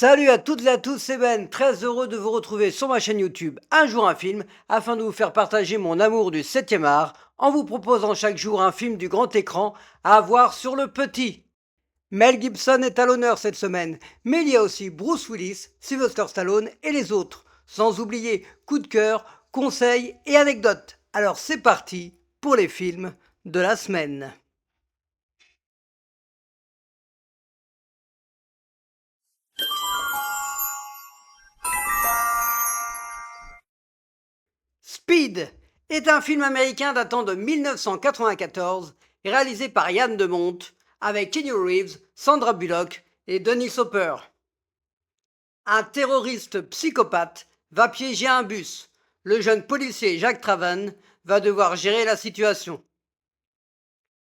Salut à toutes et à tous, c'est Ben, très heureux de vous retrouver sur ma chaîne YouTube Un jour un film, afin de vous faire partager mon amour du 7e art, en vous proposant chaque jour un film du grand écran à voir sur le petit. Mel Gibson est à l'honneur cette semaine, mais il y a aussi Bruce Willis, Sylvester Stallone et les autres, sans oublier coup de cœur, conseils et anecdotes. Alors c'est parti pour les films de la semaine. Speed est un film américain datant de 1994, réalisé par Yann de Monte, avec Keanu Reeves, Sandra Bullock et Dennis Hopper. Un terroriste psychopathe va piéger un bus. Le jeune policier Jacques Traven va devoir gérer la situation.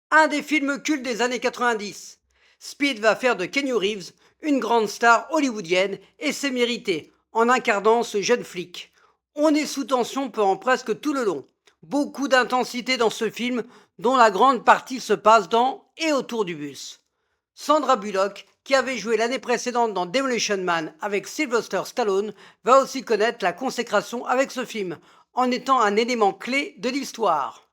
Un des films cultes des années 90. Speed va faire de Keanu Reeves une grande star hollywoodienne et c'est mérité en incarnant ce jeune flic. On est sous tension pendant presque tout le long. Beaucoup d'intensité dans ce film dont la grande partie se passe dans et autour du bus. Sandra Bullock, qui avait joué l'année précédente dans Demolition Man avec Sylvester Stallone, va aussi connaître la consécration avec ce film, en étant un élément clé de l'histoire.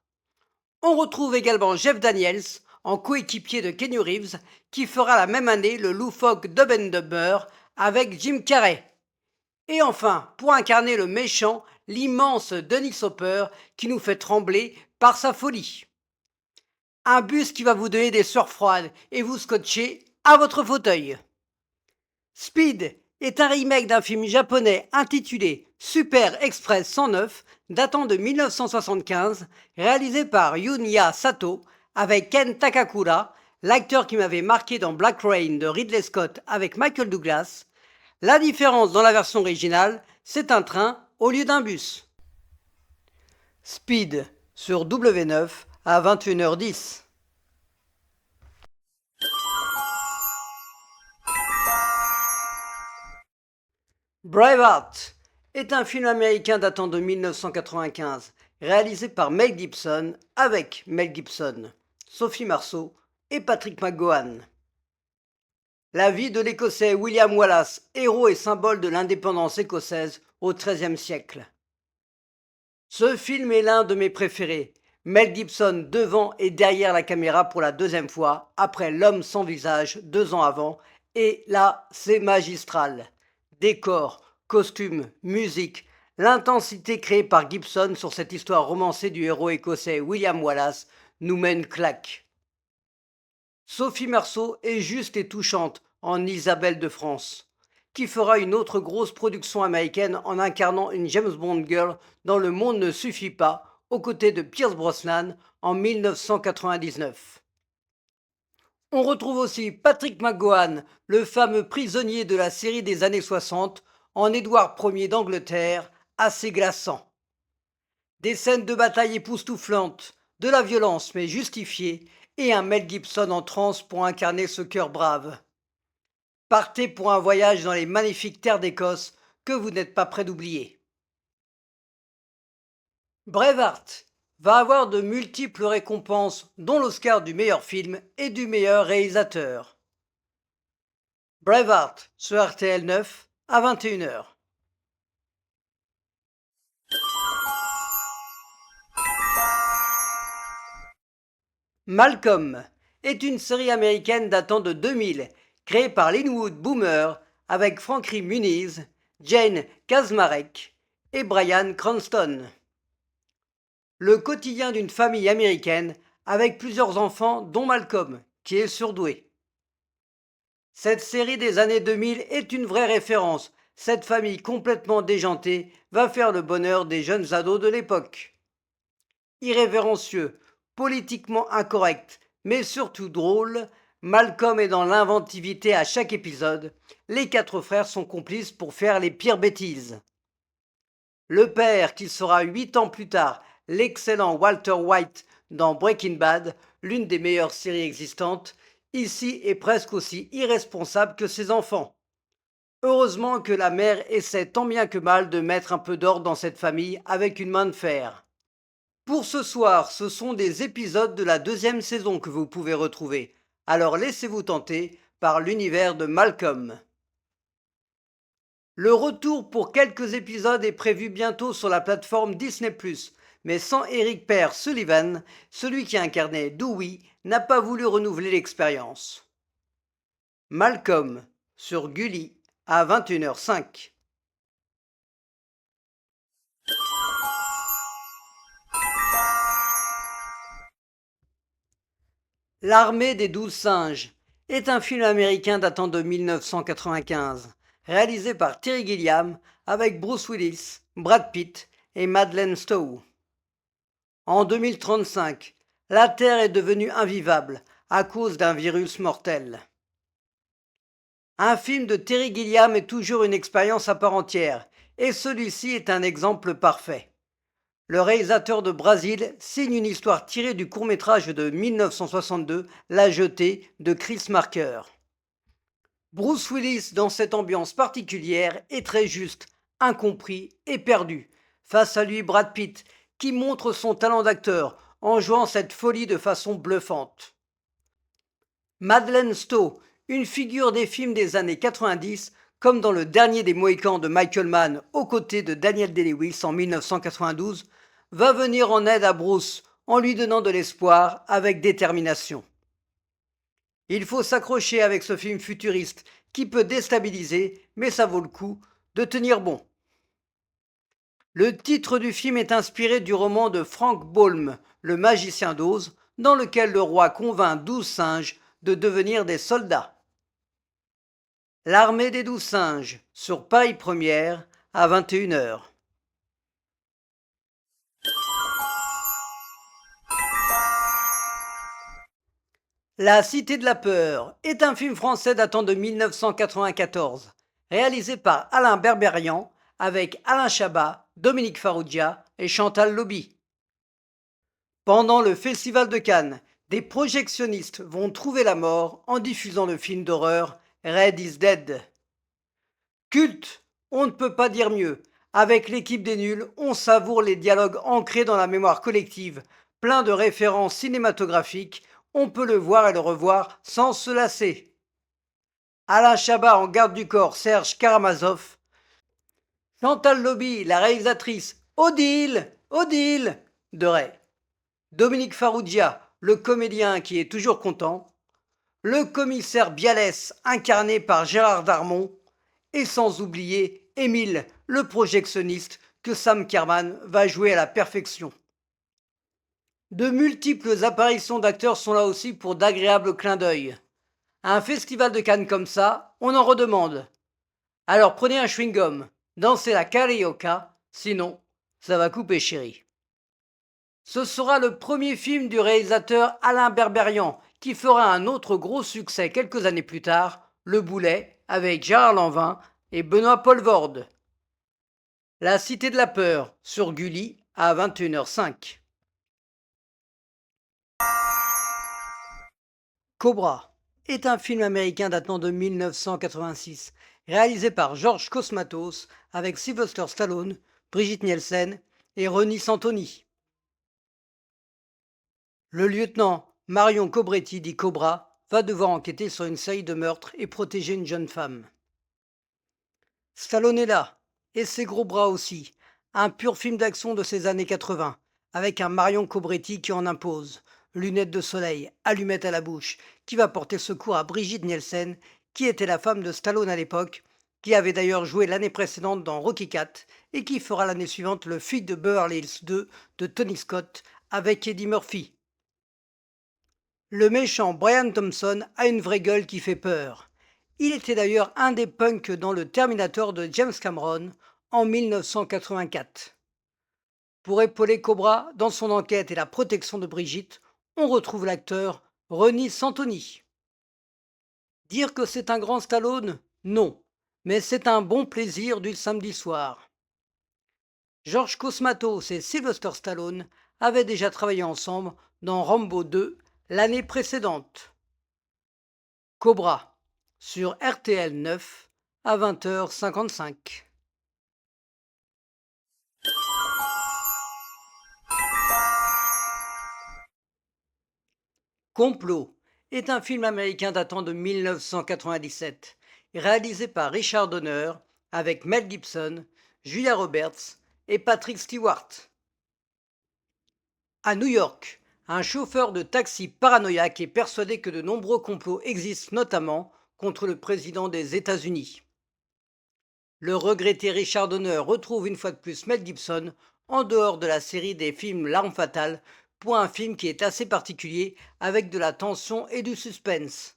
On retrouve également Jeff Daniels, en coéquipier de Keanu Reeves, qui fera la même année le loufoque Dumb and Dumber avec Jim Carrey. Et enfin, pour incarner le méchant, l'immense Dennis Hopper qui nous fait trembler par sa folie. Un bus qui va vous donner des sueurs froides et vous scotcher à votre fauteuil. Speed est un remake d'un film japonais intitulé Super Express 109 datant de 1975, réalisé par Yunya Sato avec Ken Takakura, l'acteur qui m'avait marqué dans Black Rain de Ridley Scott avec Michael Douglas. La différence dans la version originale, c'est un train au lieu d'un bus. Speed sur W9 à 21h10. Braveheart est un film américain datant de 1995, réalisé par Mel Gibson avec Mel Gibson, Sophie Marceau et Patrick McGowan. La vie de l'Écossais William Wallace, héros et symbole de l'indépendance écossaise au XIIIe siècle. Ce film est l'un de mes préférés. Mel Gibson devant et derrière la caméra pour la deuxième fois, après L'homme sans visage 2 ans avant, et là, c'est magistral. Décors, costumes, musique, l'intensité créée par Gibson sur cette histoire romancée du héros écossais William Wallace nous mène claque. Sophie Marceau est juste et touchante en Isabelle de France, qui fera une autre grosse production américaine en incarnant une James Bond girl dans Le Monde ne suffit pas, aux côtés de Pierce Brosnan en 1999. On retrouve aussi Patrick McGowan, le fameux prisonnier de la série des années 60, en Édouard Ier d'Angleterre, assez glaçant. Des scènes de bataille époustouflantes, de la violence mais justifiée, et un Mel Gibson en transe pour incarner ce cœur brave. Partez pour un voyage dans les magnifiques terres d'Écosse que vous n'êtes pas près d'oublier. Braveheart va avoir de multiples récompenses, dont l'Oscar du meilleur film et du meilleur réalisateur. Braveheart sur RTL 9 à 21h. Malcolm est une série américaine datant de 2000, créée par Linwood Boomer avec Frankie Muniz, Jane Kaczmarek et Bryan Cranston. Le quotidien d'une famille américaine avec plusieurs enfants dont Malcolm, qui est surdoué. Cette série des années 2000 est une vraie référence. Cette famille complètement déjantée va faire le bonheur des jeunes ados de l'époque. Irrévérencieux, politiquement incorrect, mais surtout drôle, Malcolm est dans l'inventivité à chaque épisode. Les 4 frères sont complices pour faire les pires bêtises. Le père, qui sera 8 ans plus tard l'excellent Walter White dans Breaking Bad, l'une des meilleures séries existantes, ici est presque aussi irresponsable que ses enfants. Heureusement que la mère essaie tant bien que mal de mettre un peu d'ordre dans cette famille avec une main de fer. Pour ce soir, ce sont des épisodes de la 2e saison que vous pouvez retrouver, alors laissez-vous tenter par l'univers de Malcolm. Le retour pour quelques épisodes est prévu bientôt sur la plateforme Disney+, mais sans Eric Per Sullivan, celui qui incarnait Dewey, n'a pas voulu renouveler l'expérience. Malcolm sur Gulli à 21h05. L'armée des 12 singes est un film américain datant de 1995, réalisé par Terry Gilliam avec Bruce Willis, Brad Pitt et Madeleine Stowe. En 2035, la Terre est devenue invivable à cause d'un virus mortel. Un film de Terry Gilliam est toujours une expérience à part entière, et celui-ci est un exemple parfait. Le réalisateur de Brasil signe une histoire tirée du court-métrage de 1962, La Jetée, de Chris Marker. Bruce Willis, dans cette ambiance particulière, est très juste, incompris et perdu. Face à lui, Brad Pitt, qui montre son talent d'acteur en jouant cette folie de façon bluffante. Madeleine Stowe, une figure des films des années 90, comme dans Le Dernier des Mohicans de Michael Mann aux côtés de Daniel Day-Lewis en 1992, va venir en aide à Bruce en lui donnant de l'espoir avec détermination. Il faut s'accrocher avec ce film futuriste qui peut déstabiliser, mais ça vaut le coup de tenir bon. Le titre du film est inspiré du roman de Frank Baum, Le Magicien d'Oz, dans lequel le roi convainc 12 singes de devenir des soldats. L'armée des 12 singes, sur Paris Première, à 21h. La Cité de la Peur est un film français datant de 1994, réalisé par Alain Berberian avec Alain Chabat, Dominique Farrugia et Chantal Lobby. Pendant le Festival de Cannes, des projectionnistes vont trouver la mort en diffusant le film d'horreur Red is Dead. Culte, on ne peut pas dire mieux. Avec l'équipe des nuls, on savoure les dialogues ancrés dans la mémoire collective, plein de références cinématographiques, on peut le voir et le revoir sans se lasser. Alain Chabat en garde du corps, Serge Karamazov. Chantal Lobby, la réalisatrice, Odile, Odile, de Ray. Dominique Farrugia, le comédien qui est toujours content. Le commissaire Bialès, incarné par Gérard Darmon. Et sans oublier Émile, le projectionniste que Sam Kerman va jouer à la perfection. De multiples apparitions d'acteurs sont là aussi pour d'agréables clins d'œil. Un festival de Cannes comme ça, on en redemande. Alors prenez un chewing-gum, dansez la carioca, sinon ça va couper chérie. Ce sera le premier film du réalisateur Alain Berberian qui fera un autre gros succès quelques années plus tard, Le Boulet, avec Gérard Lanvin et Benoît Poelvoorde. La Cité de la Peur, sur Gulli, à 21h05. Cobra est un film américain datant de 1986, réalisé par George Cosmatos avec Sylvester Stallone, Brigitte Nielsen et Ronnie Santoni. Le lieutenant Marion Cobretti dit Cobra va devoir enquêter sur une série de meurtres et protéger une jeune femme. Stallone est là, et ses gros bras aussi, un pur film d'action de ces années 80, avec un Marion Cobretti qui en impose, lunettes de soleil, allumettes à la bouche, qui va porter secours à Brigitte Nielsen, qui était la femme de Stallone à l'époque, qui avait d'ailleurs joué l'année précédente dans Rocky IV et qui fera l'année suivante le flic de Beverly Hills 2 de Tony Scott avec Eddie Murphy. Le méchant Brian Thompson a une vraie gueule qui fait peur. Il était d'ailleurs un des punks dans le Terminator de James Cameron en 1984. Pour épauler Cobra dans son enquête et la protection de Brigitte, on retrouve l'acteur Ronnie Santoni. Dire que c'est un grand Stallone? Non, mais c'est un bon plaisir du samedi soir. George Cosmatos et Sylvester Stallone avaient déjà travaillé ensemble dans Rambo 2 l'année précédente. Cobra, sur RTL 9 à 20h55. Complot est un film américain datant de 1997, réalisé par Richard Donner avec Mel Gibson, Julia Roberts et Patrick Stewart. À New York, un chauffeur de taxi paranoïaque est persuadé que de nombreux complots existent, notamment contre le président des États-Unis. Le regretté Richard Donner retrouve une fois de plus Mel Gibson en dehors de la série des films L'Arme fatale pour un film qui est assez particulier avec de la tension et du suspense.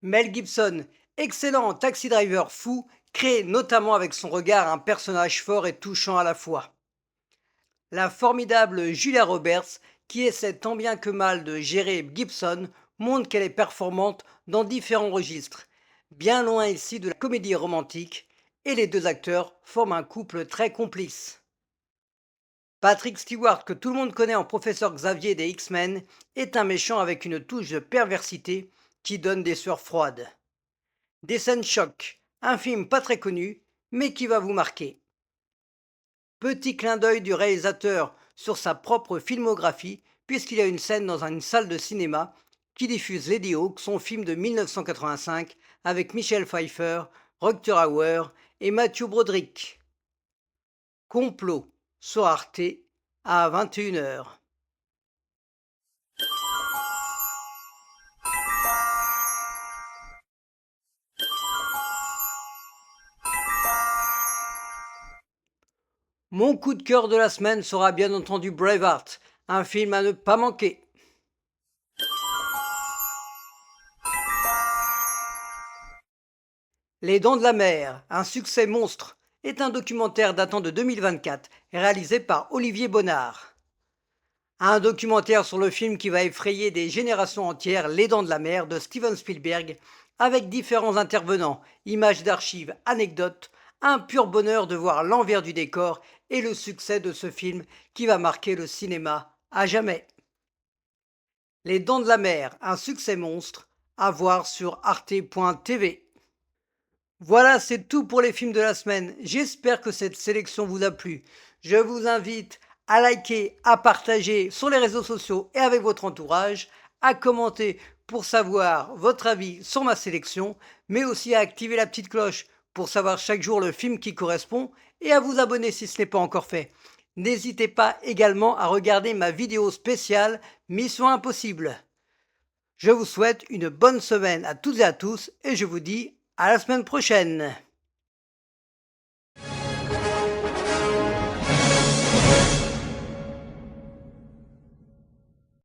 Mel Gibson, excellent taxi driver fou, crée notamment avec son regard un personnage fort et touchant à la fois. La formidable Julia Roberts, qui essaie tant bien que mal de gérer Gibson, montre qu'elle est performante dans différents registres, bien loin ici de la comédie romantique, et les deux acteurs forment un couple très complice. Patrick Stewart, que tout le monde connaît en professeur Xavier des X-Men, est un méchant avec une touche de perversité qui donne des sueurs froides. Des scènes choc, un film pas très connu, mais qui va vous marquer. Petit clin d'œil du réalisateur sur sa propre filmographie, puisqu'il y a une scène dans une salle de cinéma qui diffuse Lady Hawk, son film de 1985, avec Michelle Pfeiffer, Rutger Hauer et Matthew Broderick. Complot sur Arte à 21h. Mon coup de cœur de la semaine sera bien entendu Braveheart, un film à ne pas manquer. Les Dents de la Mer, un succès monstre, est un documentaire datant de 2024 réalisé par Olivier Bonnard. Un documentaire sur le film qui va effrayer des générations entières, Les Dents de la Mer de Steven Spielberg, avec différents intervenants, images d'archives, anecdotes, un pur bonheur de voir l'envers du décor et le succès de ce film qui va marquer le cinéma à jamais. Les Dents de la Mer, un succès monstre, à voir sur arte.tv. Voilà, c'est tout pour les films de la semaine. J'espère que cette sélection vous a plu. Je vous invite à liker, à partager sur les réseaux sociaux et avec votre entourage, à commenter pour savoir votre avis sur ma sélection, mais aussi à activer la petite cloche pour savoir chaque jour le film qui correspond et à vous abonner si ce n'est pas encore fait. N'hésitez pas également à regarder ma vidéo spéciale Mission Impossible. Je vous souhaite une bonne semaine à toutes et à tous et je vous dis à la semaine prochaine.